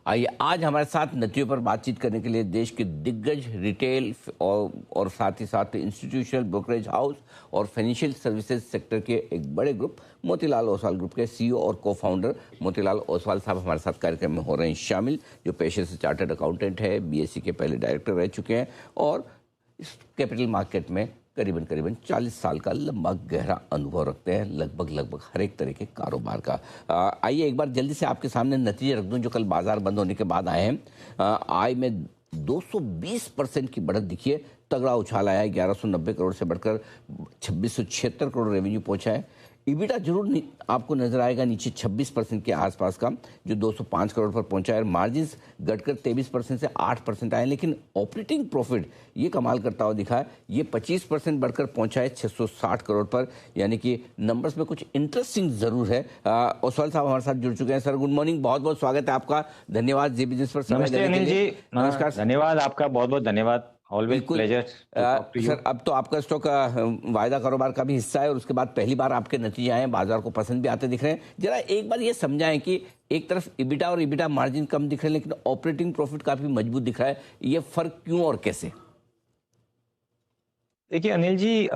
आइए आज हमारे साथ नतियों पर बातचीत करने के लिए देश के दिग्गज रिटेल और साथ ही साथ इंस्टीट्यूशनल ब्रोकरेज हाउस और फाइनेंशियल सर्विसेज सेक्टर के एक बड़े ग्रुप मोतीलाल ओसवाल ग्रुप के सीईओ और को फाउंडर मोतीलाल ओसवाल साहब हमारे साथ कार्यक्रम में हो रहे हैं शामिल, जो पेशे से चार्टर्ड अकाउंटेंट है, बीएससी के पहले डायरेक्टर रह चुके हैं और इस कैपिटल मार्केट में करीबन करीबन 40 साल का लंबा गहरा अनुभव रखते हैं, लगभग हर एक तरह के कारोबार का। आइए एक बार जल्दी से आपके सामने नतीजे रख दूं जो कल बाजार बंद होने के बाद आए हैं। आय में 220% की बढ़त दिखी है, तगड़ा उछाल आया है, 1190 करोड़ से बढ़कर 2676 करोड़ रेवेन्यू पहुंचा है। ईबिटा जरूर आपको नजर आएगा नीचे 26% के आसपास का, जो 205 करोड़ पर पहुंचा है। मार्जिन घटकर 23% से 8% आए, लेकिन ऑपरेटिंग प्रॉफिट ये कमाल करता हुआ दिखा है, ये 25% बढ़कर पहुंचा है 660 करोड़ पर। यानी कि नंबर्स में कुछ इंटरेस्टिंग जरूर है। ओसवाल साहब हमारे साथ जुड़ चुके हैं। सर गुड मॉर्निंग, बहुत बहुत स्वागत है आपका, धन्यवाद जी बिजनेस पर समय देने के लिए। नमस्कार, धन्यवाद आपका, बहुत बहुत धन्यवाद। Always pleasure to you. Sir अब तो आपका स्टॉक वायदा कारोबार का भी हिस्सा है और उसके बाद पहली बार आपके नतीजे आए हैं, बाजार को पसंद भी आते दिख रहे हैं। जरा एक बार ये समझाएं कि एक तरफ ईबिटा और ईबिटा मार्जिन कम दिख रहे हैं लेकिन ऑपरेटिंग प्रॉफिट काफी मजबूत दिख रहा है, ये फर्क क्यों और कैसे? देखिए अनिल जी,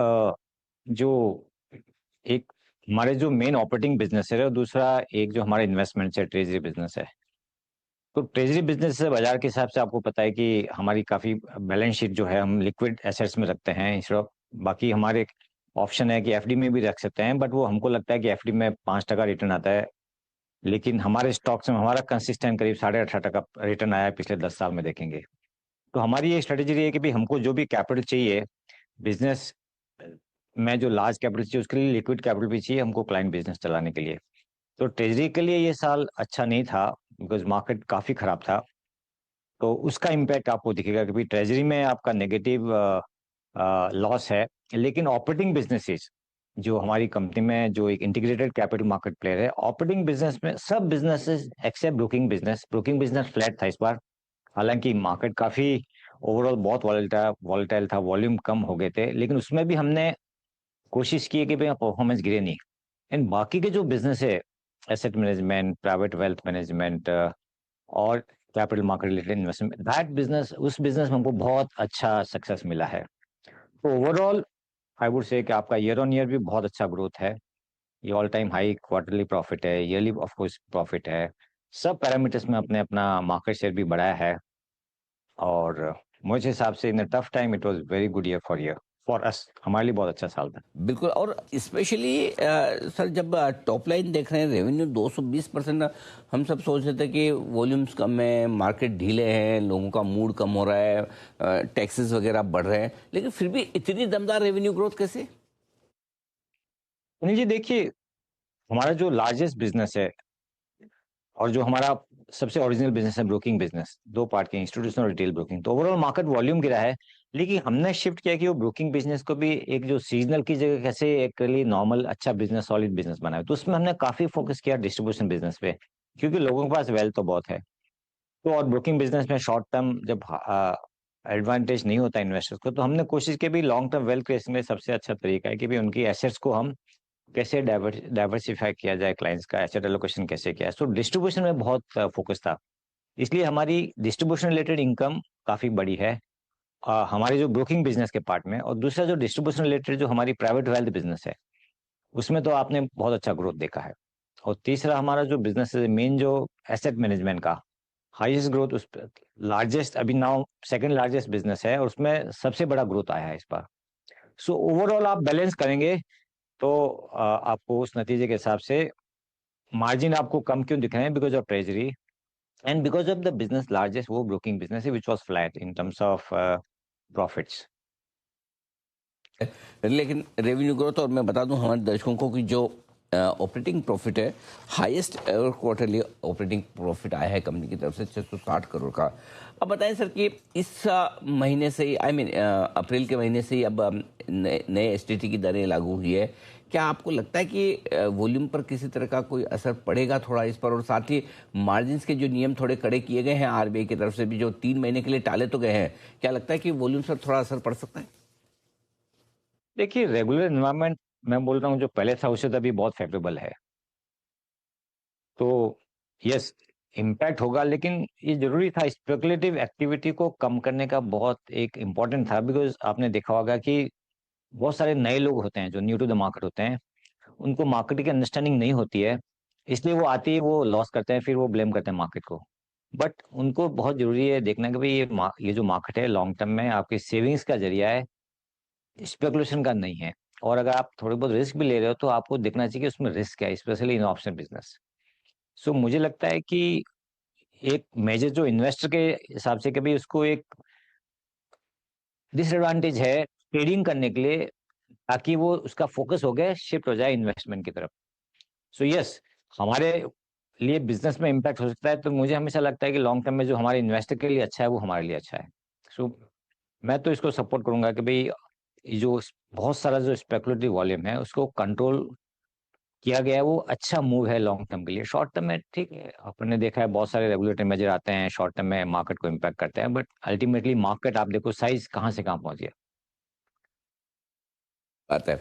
जो एक हमारे जो मेन ऑपरेटिंग बिजनेस है और दूसरा एक जो हमारा इन्वेस्टमेंट है, ट्रेजरी बिजनेस है। तो ट्रेजरी बिजनेस से बाजार के हिसाब से आपको पता है कि हमारी काफी बैलेंस शीट जो है हम लिक्विड एसेट्स में रखते हैं इंस्टेड ऑफ, बाकी हमारे ऑप्शन है कि एफडी में भी रख सकते हैं, बट वो हमको लगता है कि एफडी में 5% रिटर्न आता है, लेकिन हमारे स्टॉक्स में हमारा कंसिस्टेंट करीब 8.5% रिटर्न आया है पिछले 10 साल में देखेंगे। तो हमारी ये स्ट्रेटेजी रही है कि भाई हमको जो भी कैपिटल चाहिए बिजनेस में, जो लार्ज कैपिटल चाहिए उसके लिए लिक्विड कैपिटल भी चाहिए हमको क्लाइंट बिजनेस चलाने के लिए। तो ट्रेजरी के लिए ये साल अच्छा नहीं था बिकॉज मार्केट काफी खराब था, तो उसका इम्पैक्ट आपको दिखेगा कि भाई ट्रेजरी में आपका नेगेटिव लॉस है। लेकिन ऑपरेटिंग बिजनेसेस जो हमारी कंपनी में जो एक इंटीग्रेटेड कैपिटल मार्केट प्लेयर है, ऑपरेटिंग बिजनेस में सब businesses except broking business flat था इस बार। हालांकि मार्केट काफी ओवरऑल बहुत वॉलेटाइल था, वॉल्यूम कम हो गए थे, लेकिन उसमें भी हमने कोशिश की है कि भाई परफॉर्मेंस गिरे नहीं। एंड बाकी के जो बिजनेस है, asset management, private wealth management और capital market related investment, that business, उस बिजनेस में हमको बहुत अच्छा सक्सेस मिला है। तो ओवरऑल आई वुड से कि आपका ईयर ऑन ईयर भी बहुत अच्छा ग्रोथ है, ये all time high quarterly profit है, ईयरली ऑफ कोर्स प्रॉफिट है, सब पैरामीटर्स में अपने अपना मार्केट शेयर भी बढ़ाया है। और मुझे हिसाब से इन tough time it was very good year for us, हमारे लिए बहुत अच्छा साल था। बिल्कुल, और स्पेशली सर जब टॉप लाइन देख रहे हैं, रेवेन्यू 220%, हम सब सोच रहे थे कि वॉल्यूम्स कम है, मार्केट ढीले हैं, लोगों का मूड कम हो रहा है, टैक्सेस वगैरह बढ़ रहे हैं, लेकिन फिर भी इतनी दमदार रेवेन्यू ग्रोथ कैसे? सुनील जी देखिए, हमारा जो लार्जेस्ट बिजनेस है और जो हमारा सबसे ओरिजिनल बिजनेस है ब्रोकिंग बिजनेस, दो पार्ट के, इंस्टीट्यूशनल और रिटेल ब्रोकिंग, तो ओवरऑल मार्केट वॉल्यूम गिरा है, लेकिन हमने शिफ्ट किया कि वो ब्रोकिंग बिजनेस को भी एक जो सीजनल की जगह कैसे एक लिए नॉर्मल अच्छा बिजनेस, सॉलिड बिजनेस बनाए। तो उसमें हमने काफी फोकस किया डिस्ट्रीब्यूशन बिजनेस पे, क्योंकि लोगों के पास वेल्थ तो बहुत है। तो और ब्रोकिंग बिजनेस में शॉर्ट टर्म जब एडवांटेज नहीं होता इन्वेस्टर्स को, तो हमने कोशिश की भी लॉन्ग टर्म वेल्थ क्रिएशन में सबसे अच्छा तरीका है कि भी उनकी एसेट्स को हम कैसे डाइवर्सिफाई किया जाए, क्लाइंट्स का एसेट एलोकेशन कैसे किया है। सो डिस्ट्रीब्यूशन में बहुत फोकस था, इसलिए हमारी डिस्ट्रीब्यूशन रिलेटेड इनकम काफी बड़ी है हमारे जो ब्रोकिंग बिजनेस के पार्ट में। और दूसरा जो डिस्ट्रीब्यूशन रिलेटेड जो हमारी प्राइवेट वेल्थ बिजनेस है, उसमें तो आपने बहुत अच्छा ग्रोथ देखा है। और तीसरा हमारा जो बिजनेस है मेन, जो एसेट मैनेजमेंट का हाईएस्ट ग्रोथ, उस लार्जेस्ट, अभी नाउ सेकंड लार्जेस्ट बिजनेस है और उसमें सबसे बड़ा ग्रोथ आया है इस बार। सो ओवरऑल आप बैलेंस करेंगे तो आपको उस नतीजे के हिसाब से मार्जिन आपको कम क्यों दिख रहे हैं, because of treasury and because of the business largest वो ब्रोकिंग बिजनेस है which was flat in terms of profits. लेकिन रेवेन्यू ग्रोथ, और मैं बता दूं हमारे दर्शकों को कि जो ऑपरेटिंग प्रॉफिट है, highest ever quarterly operating profit आया है कंपनी की तरफ से 660 करोड़ का। अब बताएं सर कि इस महीने से ही, अप्रैल के महीने से ही अब नए एसटीटी की दरें लागू हुई है, क्या आपको लगता है कि वॉल्यूम पर किसी तरह का कोई असर पड़ेगा थोड़ा इस पर? और साथ ही मार्जिन्स के जो नियम थोड़े कड़े किए गए हैं आरबीआई की तरफ से भी, जो 3 महीने के लिए टाले तो गए हैं, क्या लगता है कि वॉल्यूम पर थोड़ा असर पड़ सकता है? देखिए रेगुलर एनवायरनमेंट, मैं बोल रहा हूँ जो पहले था उससे तो अभी बहुत फेवरेबल है। तो यस, इम्पैक्ट होगा, लेकिन ये ज़रूरी था, स्पेकुलेटिव एक्टिविटी को कम करने का बहुत एक इम्पोर्टेंट था, बिकॉज़ आपने देखा होगा कि बहुत सारे नए लोग होते हैं जो न्यू टू द मार्केट होते हैं, उनको मार्केट की अंडरस्टैंडिंग नहीं होती है, इसलिए वो आते ही वो लॉस करते हैं, फिर वो ब्लेम करते हैं मार्केट को। बट उनको बहुत ज़रूरी है देखना कि भई ये जो मार्केट है लॉन्ग टर्म में आपकी सेविंग्स का ज़रिया है, स्पेकुलेशन का नहीं है। और अगर आप थोड़े बहुत रिस्क भी ले रहे हो तो आपको देखना चाहिए कि उसमें रिस्क है, स्पेशली इन ऑप्शन बिज़नेस। सो मुझे लगता है कि एक मेजर जो इन्वेस्टर के हिसाब से कभी उसको एक डिसएडवांटेज है ट्रेडिंग करने के लिए, ताकि वो उसका फोकस हो गया शिफ्ट हो जाए इन्वेस्टमेंट की तरफ। सो यस, हमारे लिए बिजनेस में इम्पैक्ट हो सकता है, तो मुझे हमेशा लगता है कि लॉन्ग टर्म में जो हमारे इन्वेस्टर के लिए अच्छा है वो हमारे लिए अच्छा है। सो मैं तो इसको सपोर्ट करूंगा कि भाई ये जो बहुत सारा जो स्पेकुलेटिव वॉल्यूम है उसको कंट्रोल किया गया है, वो अच्छा मूव है लॉन्ग टर्म के लिए। शॉर्ट टर्म में ठीक है, आपने देखा है बहुत सारे रेगुलेटरी मेजर आते हैं शॉर्ट टर्म में मार्केट को इम्पैक्ट करते हैं, बट अल्टीमेटली मार्केट आप देखो साइज कहाँ से कहाँ पहुंच गया। बात है।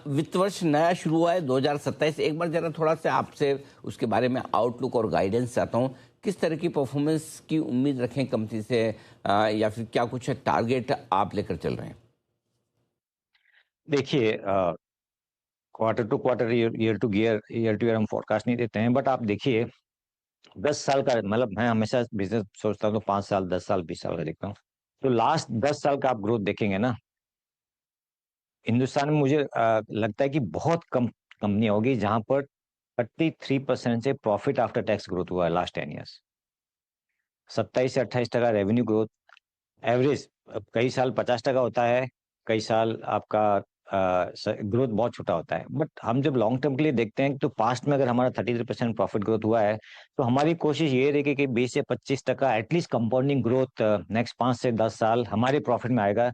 वित्त वर्ष नया शुरू हुआ है 2027। एक बार जरा थोड़ा सा आपसे उसके बारे में आउटलुक और गाइडेंस चाहता हूँ। किस तरह की परफॉर्मेंस की उम्मीद रखें कंपनी से, या फिर क्या कुछ टारगेट आप लेकर चल रहे हैं? देखिए, quarter to quarter, year to year हम फोरकास्ट नहीं देते हैं, बट आप देखिए 10 साल का, मतलब मैं हमेशा बिजनेस सोचता हूँ तो 5 साल, 10 साल, 20 साल का देखता हूँ। तो लास्ट 10 साल का आप ग्रोथ देखेंगे ना, हिंदुस्तान में मुझे लगता है कि बहुत कम कंपनी होगी जहां पर 33% से प्रॉफिट आफ्टर टैक्स ग्रोथ हुआ है लास्ट 10 ईयर्स। 27 से 28% रेवेन्यू ग्रोथ एवरेज। कई साल 50% होता है, कई साल आपका ग्रोथ बहुत छोटा होता है। बट हम जब लॉन्ग टर्म के लिए देखते हैं तो पास्ट में अगर हमारा 33% प्रॉफिट ग्रोथ हुआ है, तो हमारी कोशिश ये रहेगी कि 20 से 25% एटलीस्ट कंपाउंडिंग ग्रोथ नेक्स्ट 5 से 10 साल हमारे प्रॉफिट में आएगा।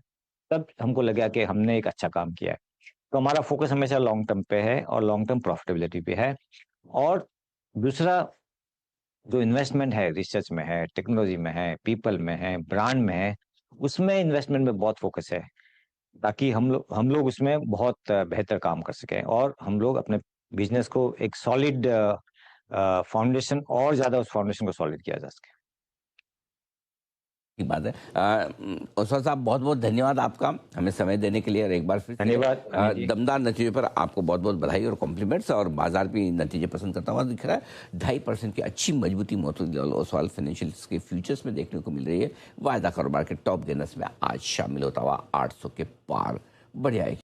तब हमको लगा कि हमने एक अच्छा काम किया है। तो हमारा फोकस हमेशा लॉन्ग टर्म पे है और लॉन्ग टर्म प्रॉफिटेबिलिटी पे है। और दूसरा, जो इन्वेस्टमेंट है रिसर्च में है, टेक्नोलॉजी में है, पीपल में है, ब्रांड में है, उसमें इन्वेस्टमेंट में बहुत फोकस है, ताकि हम लोग उसमें बहुत बेहतर काम कर सकें और हम लोग अपने बिजनेस को एक सॉलिड फाउंडेशन और ज्यादा उस फाउंडेशन को सॉलिड किया जा सके। ठीक बात है। ओसवाल साहब, बहुत बहुत धन्यवाद आपका हमें समय देने के लिए। और एक बार फिर से धन्यवाद अनिल जी। दमदार नतीजे पर आपको बहुत बहुत बधाई और कॉम्प्लीमेंट्स। और बाजार भी नतीजे पसंद करता हुआ दिख रहा है। 2.5% की अच्छी मजबूती मोतीलाल ओसवाल फाइनेंशियल्स के फ्यूचर्स में देखने को मिल रही है। वायदा कारोबार के टॉप गेनर्स में आज शामिल होता हुआ 800 के पार बढ़िया है।